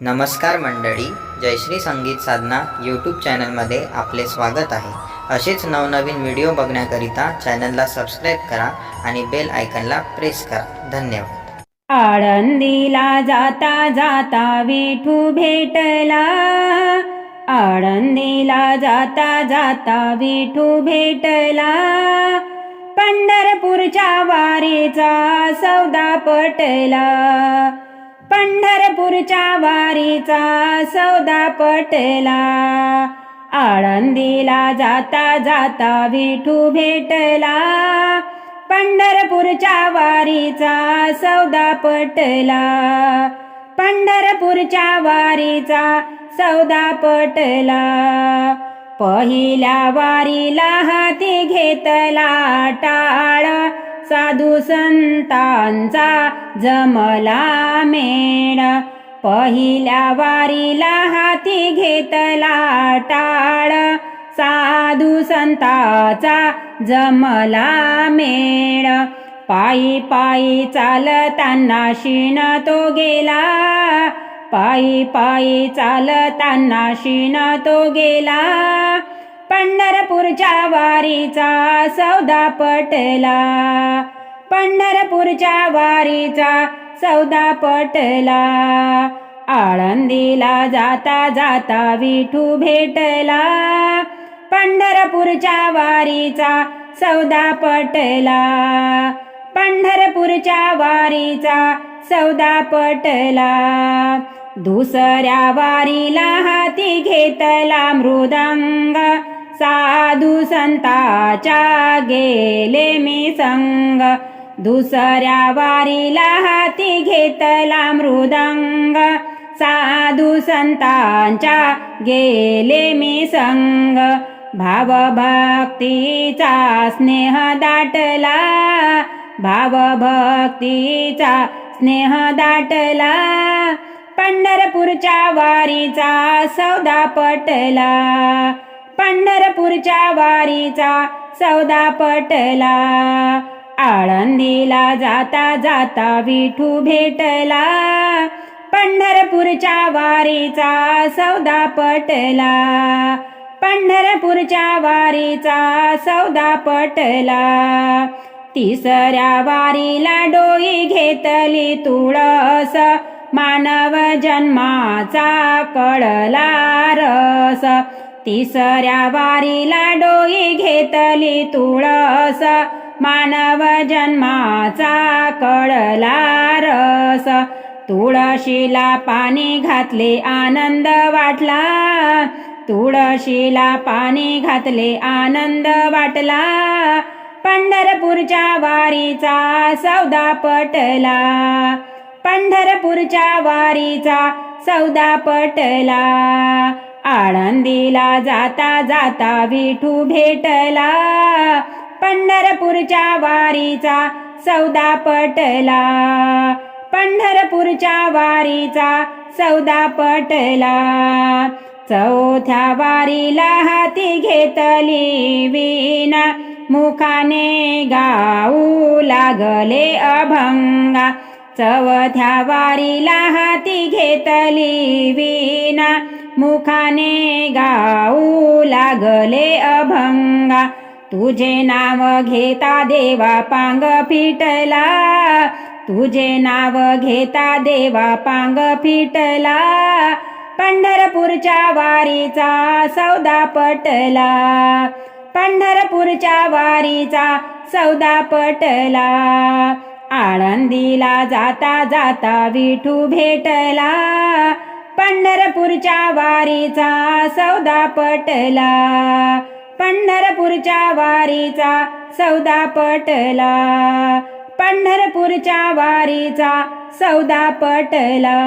नमस्कार मंडळी, जयश्री संगीत साधना यूट्यूब चॅनलमध्ये आपले स्वागत आहे। असेच नवनवीन व्हिडिओ बघण्याकरिता चॅनलला सबस्क्राईब करा आणि बेल आयकॉनला प्रेस करा। धन्यवाद। आळंदीला जाता जाता विठू भेटला, आळंदीला जाता जाता विठू भेटला। पंढरपूरच्या वारीचा सौदा पटला, पंढरपूरच्या वारीचा सौदा पटला। आळंदीला जाता जाता विठू भेटला, पंढरपूरच्या वारीचा सौदा पटला, पंढरपूरच्या वारीचा सौदा पटला। पहिल्या वारीला हाती घेतला टाळ, साधू संतांचा जमला मेळ। पहिल्या वारीला हाती घेतला टाळ, साधू संतांचा जमला मेळ। पायी पायी चालताना शिण तो गेला, पायी पायी चालताना शिण तो गेला। पंढरपूरच्या वारीचा सौदा पटला, पंढरपूरच्या वारीचा सौदा पटला। आळंदीला जाता जाता विठू भेटला, पंढरपूरच्या वारीचा सौदा पटला, पंढरपूरच्या वारीचा सौदा पटला। दुसऱ्या वारीला हाती घेतला मृदंग, साधू संतांच्या गेले मी संग। दुसऱ्या वारीला हाती घेतला मृदंग, साधू संतांच्या गेले मी संग। भावभक्तीचा स्नेह दाटला, भावभक्तीचा स्नेह दाटला। पंढरपूरच्या वारीचा सौदा पटला, पंढरपूरच्या वारीचा सौदा पटला। आळंदीला जाता जाता विठू भेटला, पंढरपूरच्या वारीचा सौदा पटला, पंढरपूरच्या वारीचा सौदा पटला। तिसऱ्या वारीला डोई घेतली तुळस, मानव जन्माचा कळला रस। तिसऱ्या वारीला डोई घेतली तुळस, मानव जन्माचा कळला रस। तुळशीला पाणी घातले आनंद वाटला, तुळशीला पाणी घातले आनंद वाटला। पंढरपूरच्या वारीचा सौदा पटला, पंढरपूरच्या वारीचा सौदा पटला। आळंदीला जाता जाता विठू भेटला, पंढरपूरच्या वारीचा सौदा पटला, पंढरपूरच्या वारीचा सौदा पटला। चौथ्या वारीला हाती घेतली वीणा, मुखाने गाऊ लागले अभंगा। चौथ्या वारीला हाती घेतली वीणा, मुखाने गाऊ लागले अभंगा। तुझे नाव घेता देवा पांग फिटला, तुझे नाव घेता देवा पांग फिटला। पंढरपूरच्या वारीचा सौदा पटला, पंढरपूरच्या वारीचा सौदा पटला। आळंदीला जाता जाता विठू भेटला, पंढरपूरच्या वारीचा सौदा पटला, पंढरपूरच्या वारीचा सौदा पटला, पंढरपूरच्या वारीचा सौदा पटला।